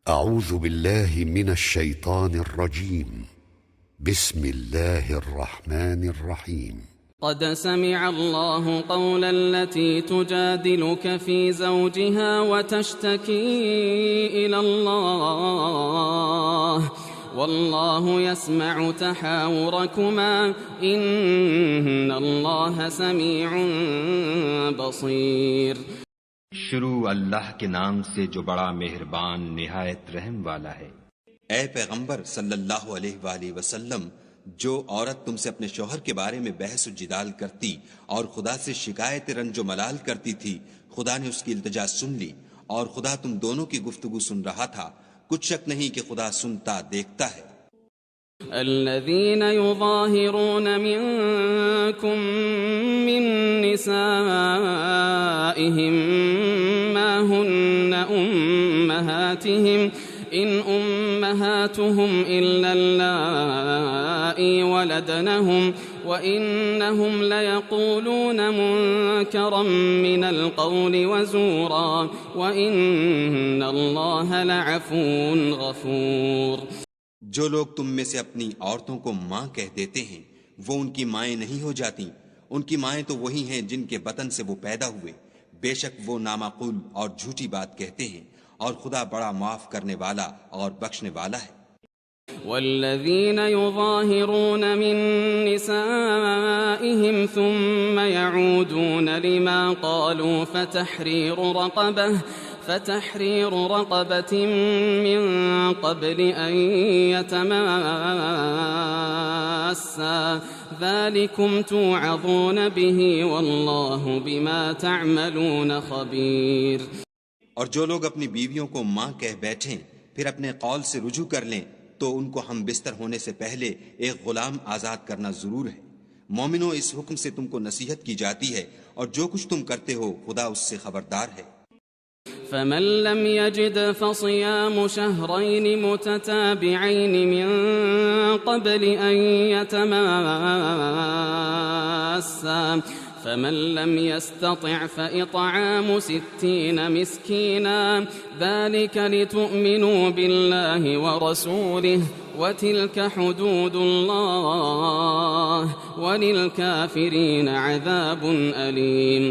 أعوذ بالله من الشيطان الرجيم. بسم الله الرحمن الرحيم. قد سمع الله قول التي تجادلك في زوجها وتشتكي إلى الله والله يسمع تحاوركما إن الله سميع بصير. شروع اللہ کے نام سے جو بڑا مہربان نہایت رحم والا ہے۔ اے پیغمبر صلی اللہ علیہ وآلہ وسلم، جو عورت تم سے اپنے شوہر کے بارے میں بحث و جدال کرتی اور خدا سے شکایت رنج و ملال کرتی تھی، خدا نے اس کی التجا سن لی اور خدا تم دونوں کی گفتگو سن رہا تھا۔ کچھ شک نہیں کہ خدا سنتا دیکھتا ہے۔ الذين يظاهرون منكم من نسائهم ما هن أمهاتهم إن أمهاتهم إلا اللائي ولدنهم وإنهم ليقولون منكرا من القول وزورا وإن الله لعفو غفور. جو لوگ تم میں سے اپنی عورتوں کو ماں کہہ دیتے ہیں وہ ان کی مائیں نہیں ہو جاتی، ان کی مائیں تو وہی ہیں جن کے بطن سے وہ پیدا ہوئے، بے شک وہ نامعقول اور جھوٹی بات کہتے ہیں اور خدا بڑا معاف کرنے والا اور بخشنے والا ہے۔ والذين يظاهرون من نسائهم ثم يعودون لما قالوا فتحرير رقبة من قبل أن يتماسا ذلكم توعظون به والله بما تعملون خبير. اور جو لوگ اپنی بیویوں کو ماں کہہ بیٹھیں پھر اپنے قول سے رجوع کر لیں تو ان کو ہم بستر ہونے سے پہلے ایک غلام آزاد کرنا ضرور ہے۔ مومنوں، اس حکم سے تم کو نصیحت کی جاتی ہے اور جو کچھ تم کرتے ہو خدا اس سے خبردار ہے۔ فمن لم يجد فصيام شهرين متتابعين من قبل أن يتماسا فمن لم يستطع فإطعام 60 مسكينا ذلك لتؤمنوا بالله ورسوله وتلك حدود الله وللكافرين عذاب أليم.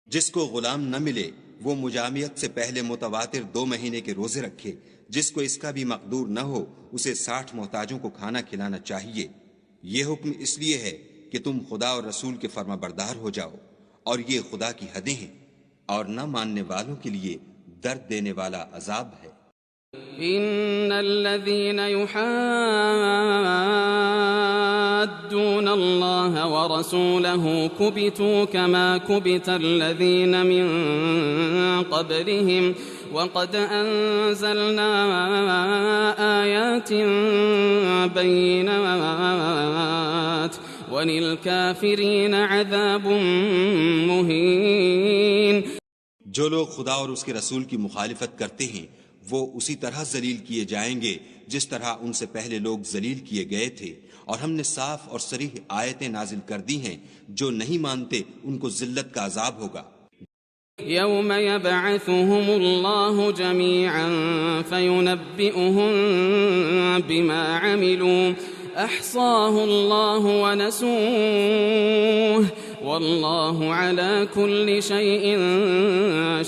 جس کو غلام نہ ملے وہ مجامعت سے پہلے متواتر 2 مہینے کے روزے رکھے، جس کو اس کا بھی مقدور نہ ہو اسے 60 محتاجوں کو کھانا کھلانا چاہیے۔ یہ حکم اس لیے ہے کہ تم خدا اور رسول کے فرما بردار ہو جاؤ، اور یہ خدا کی حدیں ہیں، اور نہ ماننے والوں کے لیے درد دینے والا عذاب ہے۔ ان الذين يحادون الله ورسوله كبتوا كما كبت الذين من قبلهم وقد انزلنا آيات بينات وللكافرين عذاب مهين. جو لوگ خدا اور اس کے رسول کی مخالفت کرتے ہیں وہ اسی طرح ذلیل کیے جائیں گے جس طرح ان سے پہلے لوگ ذلیل کیے گئے تھے، اور ہم نے صاف اور صریح آیتیں نازل کر دی ہیں، جو نہیں مانتے ان کو ذلت کا عذاب ہوگا۔ يوم يبعثهم الله جميعا فينبئهم بما عملوا احصاه الله ونسوه والله على كل شيء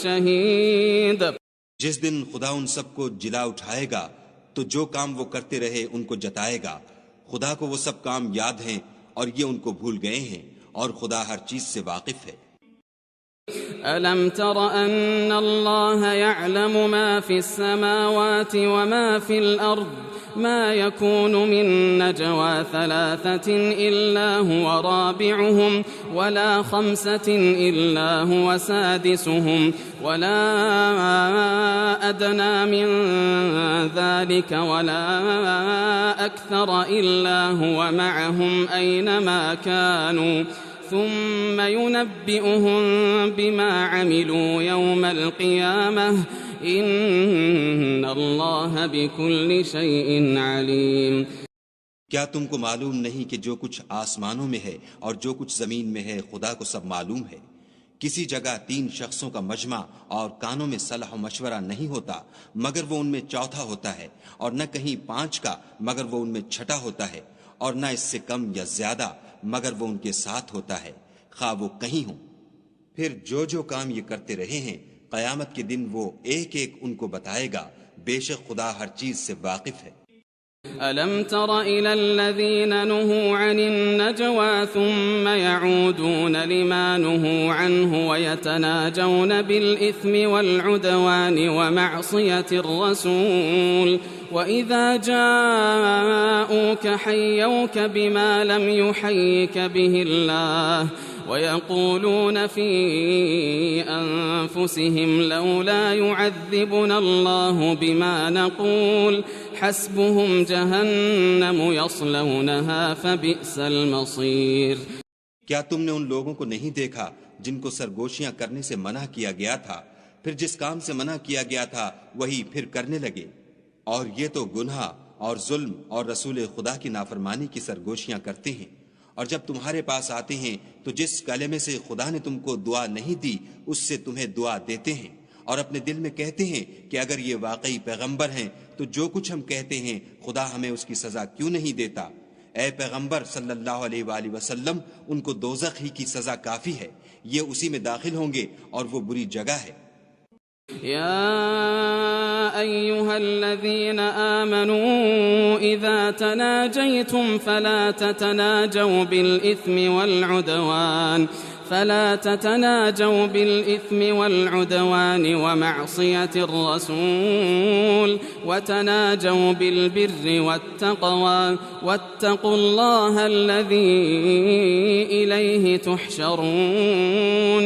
شهيد. جس دن خدا ان سب کو جلا اٹھائے گا تو جو کام وہ کرتے رہے ان کو جتائے گا۔ خدا کو وہ سب کام یاد ہیں اور یہ ان کو بھول گئے ہیں، اور خدا ہر چیز سے واقف ہے۔ ألم تر أن الله يعلم ما في السماوات وما في الأرض ما يكون من نجوى 3 إلا هو رابعهم ولا 5 إلا هو سادسهم ولا أدنى من ذلك ولا أكثر إلا هو معهم أينما كانوا ثم ينبئهم بما عملوا يوم القيامة إن الله بكل شيء عليم. کیا تم کو معلوم نہیں کہ جو کچھ آسمانوں میں ہے اور جو کچھ زمین میں ہے خدا کو سب معلوم ہے؟ کسی جگہ 3 شخصوں کا مجمع اور کانوں میں صلاح و مشورہ نہیں ہوتا مگر وہ ان میں چوتھا ہوتا ہے، اور نہ کہیں 5 کا مگر وہ ان میں چھٹا ہوتا ہے، اور نہ اس سے کم یا زیادہ مگر وہ ان کے ساتھ ہوتا ہے، خواہ وہ کہیں ہوں۔ پھر جو کام یہ کرتے رہے ہیں قیامت کے دن وہ ایک ایک ان کو بتائے گا، بے شک خدا ہر چیز سے واقف ہے۔ ألم تر إلى الذين نهوا عن النجوى ثم يعودون لما نهوا عنه ويتناجون بالإثم والعدوان ومعصية الرسول وإذا جاءوك حيوك بما لم يحيك به الله ويقولون في أنفسهم لولا يعذبنا الله بما نقول حسبهم جهنم يصلونها فبئس المصير۔ کیا تم نے ان لوگوں کو نہیں دیکھا جن کو سرگوشیاں کرنے سے منع کیا گیا تھا، پھر جس کام سے منع کیا گیا تھا وہی پھر کرنے لگے، اور یہ تو گناہ اور ظلم اور رسول خدا کی نافرمانی کی سرگوشیاں کرتے ہیں، اور جب تمہارے پاس آتے ہیں تو جس کلمے سے خدا نے تم کو دعا نہیں دی اس سے تمہیں دعا دیتے ہیں، اور اپنے دل میں کہتے ہیں کہ اگر یہ واقعی پیغمبر ہیں تو جو کچھ ہم کہتے ہیں خدا ہمیں اس کی سزا کیوں نہیں دیتا؟ اے پیغمبر صلی اللہ علیہ وآلہ وسلم، ان کو دوزخ ہی کی سزا کافی ہے، یہ اسی میں داخل ہوں گے اور وہ بری جگہ ہے۔ يا أيها الذين آمنوا إذا تناجيتم فلا تتناجوا بالإثم والعدوان ومعصية الرسول وتناجوا بالبر والتقوى واتقوا الله الذي إليه تحشرون۔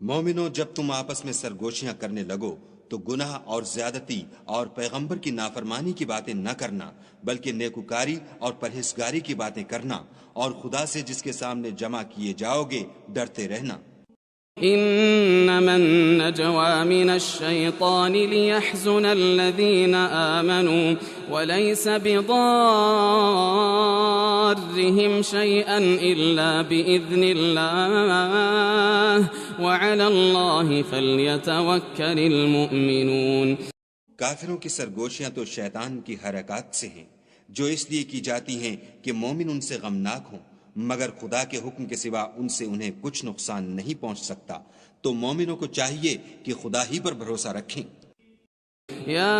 مومنو، جب تم آپس میں سرگوشیاں کرنے لگو تو گناہ اور زیادتی اور پیغمبر کی نافرمانی کی باتیں نہ کرنا، بلکہ نیکوکاری اور پرہیزگاری کی باتیں کرنا، اور خدا سے جس کے سامنے جمع کیے جاؤ گے ڈرتے رہنا۔ إنما النجوى من الشيطان ليحزن الذين آمنوا وليس بضارهم شيئا إلا بإذن الله وعلى الله فليتوكل المؤمنون۔ کافروں کی سرگوشیاں تو شیطان کی حرکات سے ہیں جو اس لیے کی جاتی ہیں کہ مومن ان سے غمناک ہوں، مگر خدا کے حکم کے سوا ان سے انہیں کچھ نقصان نہیں پہنچ سکتا، تو مومنوں کو چاہیے کہ خدا ہی پر بھروسہ رکھیں۔ يا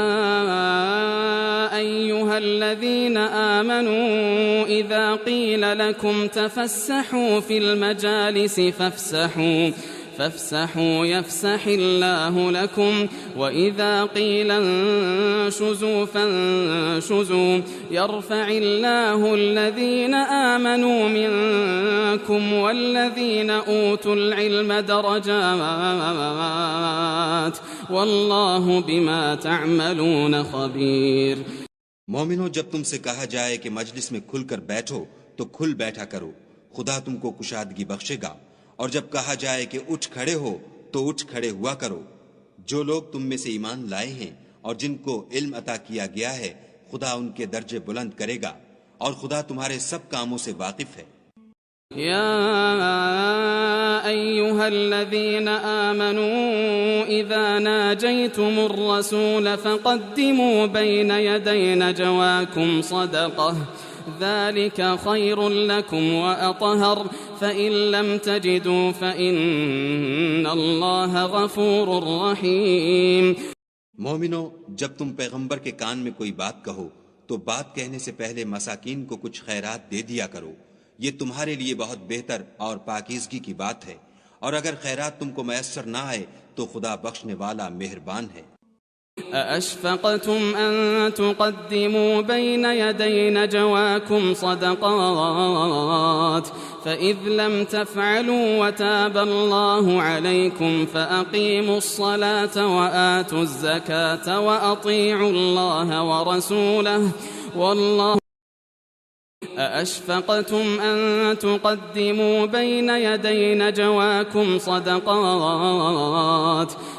أيها الذين آمنوا إذا قيل لكم تفسحوا في المجالس فافسحوا يفسح الله لكم وإذا قيل انشزوا فانشزوا يرفع الله الذين آمنوا منكم والذين أوتوا العلم درجات والله بما تعملون خبير۔ مومنو، جب تم سے کہا جائے کہ مجلس میں کھل کر بیٹھو تو کھل بیٹھا کرو، خدا تم کو کشادگی بخشے گا، اور جب کہا جائے کہ اٹھ کھڑے ہو تو اٹھ کھڑے ہوا کرو۔ جو لوگ تم میں سے ایمان لائے ہیں اور جن کو علم عطا کیا گیا ہے خدا ان کے درجے بلند کرے گا، اور خدا تمہارے سب کاموں سے واقف ہے۔ يا أيها الذين آمنوا إذا ناجيتم الرسول فقدموا بين يدي نجواكم صدقة ذلك خير لكم وأطهر فإن لم تجدوا فإن الله غفور رحيم۔ مومنو، جب تم پیغمبر کے کان میں کوئی بات کہو تو بات کہنے سے پہلے مساکین کو کچھ خیرات دے دیا کرو، یہ تمہارے لیے بہت بہتر اور پاکیزگی کی بات ہے، اور اگر خیرات تم کو میسر نہ آئے تو خدا بخشنے والا مہربان ہے۔ أأشفقتم أن تقدموا بين يدي نجواكم صدقات فإذ لم تفعلوا وتاب الله عليكم فأقيموا الصلاة وآتوا الزكاة وأطيعوا الله ورسوله والله أأشفقتم أن تقدموا بين يدي نجواكم صدقات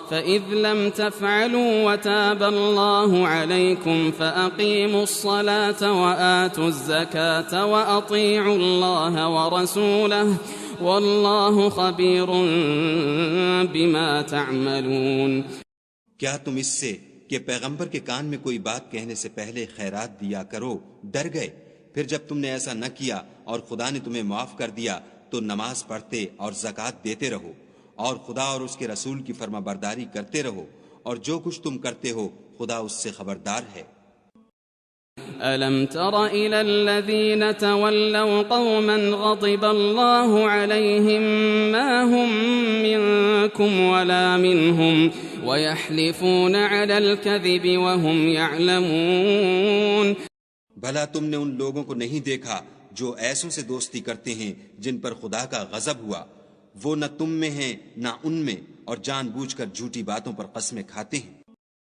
فإذ لم تفعلوا وتاب الله عليكم فأقيموا الصلاة وآتوا الزكاة وأطيعوا الله ورسوله والله خبير بما تعملون. کیا تم اس سے کہ پیغمبر کے کان میں کوئی بات کہنے سے پہلے خیرات دیا کرو ڈر گئے؟ پھر جب تم نے ایسا نہ کیا اور خدا نے تمہیں معاف کر دیا تو نماز پڑھتے اور زکوٰۃ دیتے رہو اور خدا اور اس کے رسول کی فرما برداری کرتے رہو، اور جو کچھ تم کرتے ہو خدا اس سے خبردار ہے. ألم تر إلى الذين تولوا قوما غضب الله عليهم ما هم منكم ولا منهم ويحلفون على الكذب وهم يعلمون. بھلا تم نے ان لوگوں کو نہیں دیکھا جو ایسوں سے دوستی کرتے ہیں جن پر خدا کا غضب ہوا؟ وہ نہ تم میں ہیں نہ ان میں، اور جان بوجھ کر جھوٹی باتوں پر قسمیں کھاتے ہیں.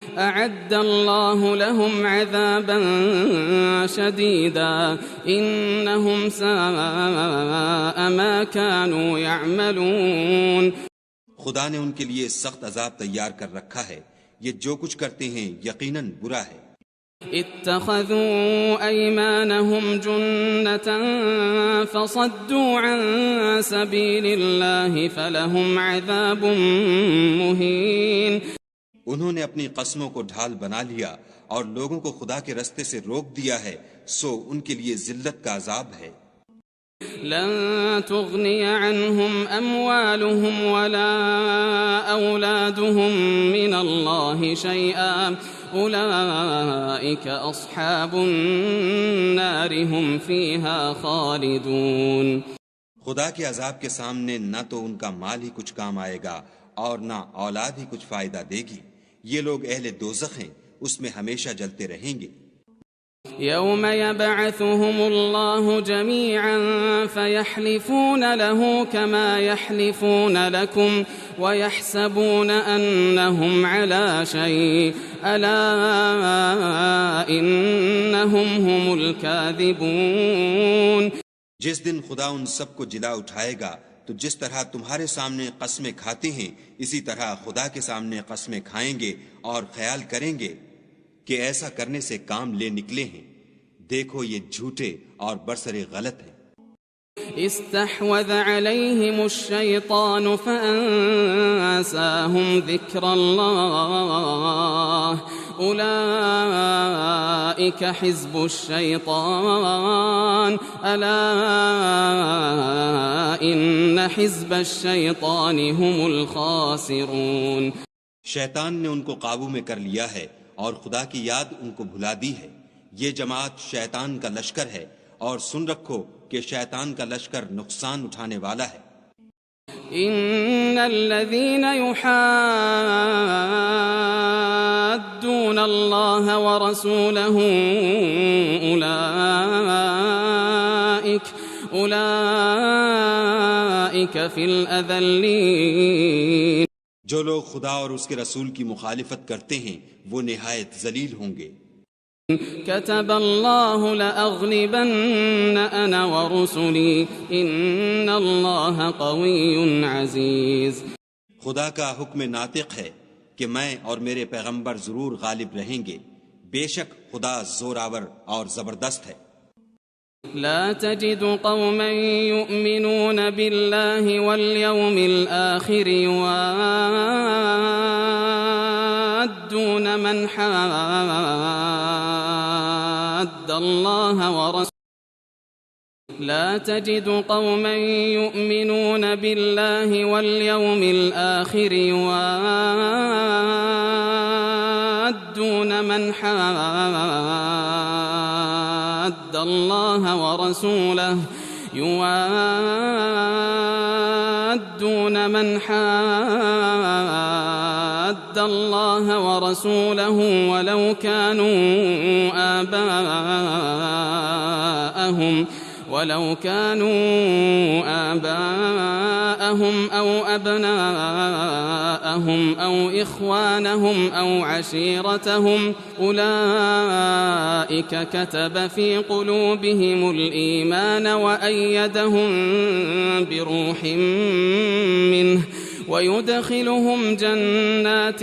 أعد الله لهم عذابا شديدا إنهم ساء ما كانوا يعملون. خدا نے ان کے لیے سخت عذاب تیار کر رکھا ہے، یہ جو کچھ کرتے ہیں یقیناً برا ہے. اتخذوا أيمانهم جنة فصدوا عن سبيل الله فلهم عذاب مهين. انہوں نے اپنی قسموں کو ڈھال بنا لیا اور لوگوں کو خدا کے رستے سے روک دیا ہے، سو ان کے لیے ذلت کا عذاب ہے. لن تغني عنهم أموالهم ولا أولادهم من الله شيئا أولئك أصحاب النار هم فيها خالدون. خدا کے عذاب کے سامنے نہ تو ان کا مال ہی کچھ کام آئے گا اور نہ اولاد ہی کچھ فائدہ دے گی. یہ لوگ اہل دوزخ ہیں، اس میں ہمیشہ جلتے رہیں گے. يوم يبعثهم الله جميعا فيحلفون له كما يحلفون لكم ويحسبون أنهم على شيء ألا إنهم هم الكاذبون. جس دن خدا ان سب کو جلا اٹھائے گا تو جس طرح تمہارے سامنے قسمیں کھاتے ہیں اسی طرح خدا کے سامنے قسمیں کھائیں گے اور خیال کریں گے کہ ایسا کرنے سے کام لے نکلے ہیں. دیکھو یہ جھوٹے اور برسر غلط ہیں. استحوذ عليهم الشيطان فأنساهم ذكر الله أولئك حزب الشيطان ألا إن حزب الشيطان هم الخاسرون. شیطان نے ان کو قابو میں کر لیا ہے اور خدا کی یاد ان کو بھلا دی ہے. یہ جماعت شیطان کا لشکر ہے، اور سن رکھو کہ شیطان کا لشکر نقصان اٹھانے والا ہے. ان الذين يحادون الله ورسوله اولئك في الاذلين. جو لوگ خدا اور اس کے رسول کی مخالفت کرتے ہیں وہ نہایت ذلیل ہوں گے. كتب الله لأغلبن أنا ورسلي إن الله قوي عزيز. خدا کا حکم ناطق ہے کہ میں اور میرے پیغمبر ضرور غالب رہیں گے. بے شک خدا زوراور اور زبردست ہے. لا تجد قوما يؤمنون بالله واليوم الآخر يوادون من حاد الله ورسوله لا تجد قوما يؤمنون بالله واليوم الآخر يوادون من حاد الله ورسوله يوادون من حاد الله ورسوله ولو كانوا آباءهم أو أبناءهم أو إخوانهم أو عشيرتهم أولئك كتب في قلوبهم الإيمان وأيدهم بروح منه ويدخلهم جنات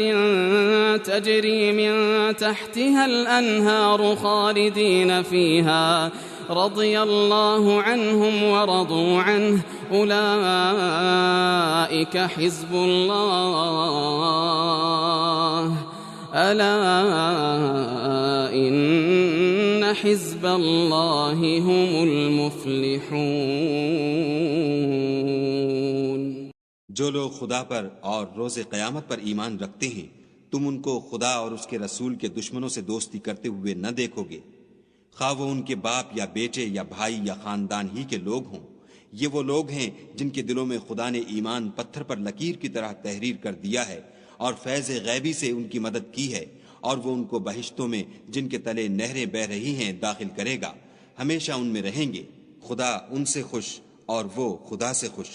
تجري من تحتها الأنهار خالدين فيها رضي الله عنهم ورضوا عنه أولئك حزب الله ألا إن حزب الله هم المفلحون۔ جو لوگ خدا پر اور روز قیامت پر ایمان رکھتے ہیں تم ان کو خدا اور اس کے رسول کے دشمنوں سے دوستی کرتے ہوئے نہ دیکھو گے، خواہ وہ ان کے باپ یا بیٹے یا بھائی یا خاندان ہی کے لوگ ہوں۔ یہ وہ لوگ ہیں جن کے دلوں میں خدا نے ایمان پتھر پر لکیر کی طرح تحریر کر دیا ہے اور فیض غیبی سے ان کی مدد کی ہے، اور وہ ان کو بہشتوں میں جن کے تلے نہریں بہہ رہی ہیں داخل کرے گا، ہمیشہ ان میں رہیں گے، خدا ان سے خوش اور وہ خدا سے خوش۔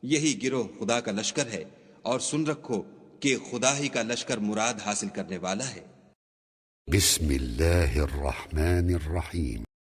یہی گروہ خدا کا لشکر ہے، اور سن رکھو کہ خدا ہی کا لشکر مراد حاصل کرنے والا ہے۔ بسم اللہ الرحمن الرحیم۔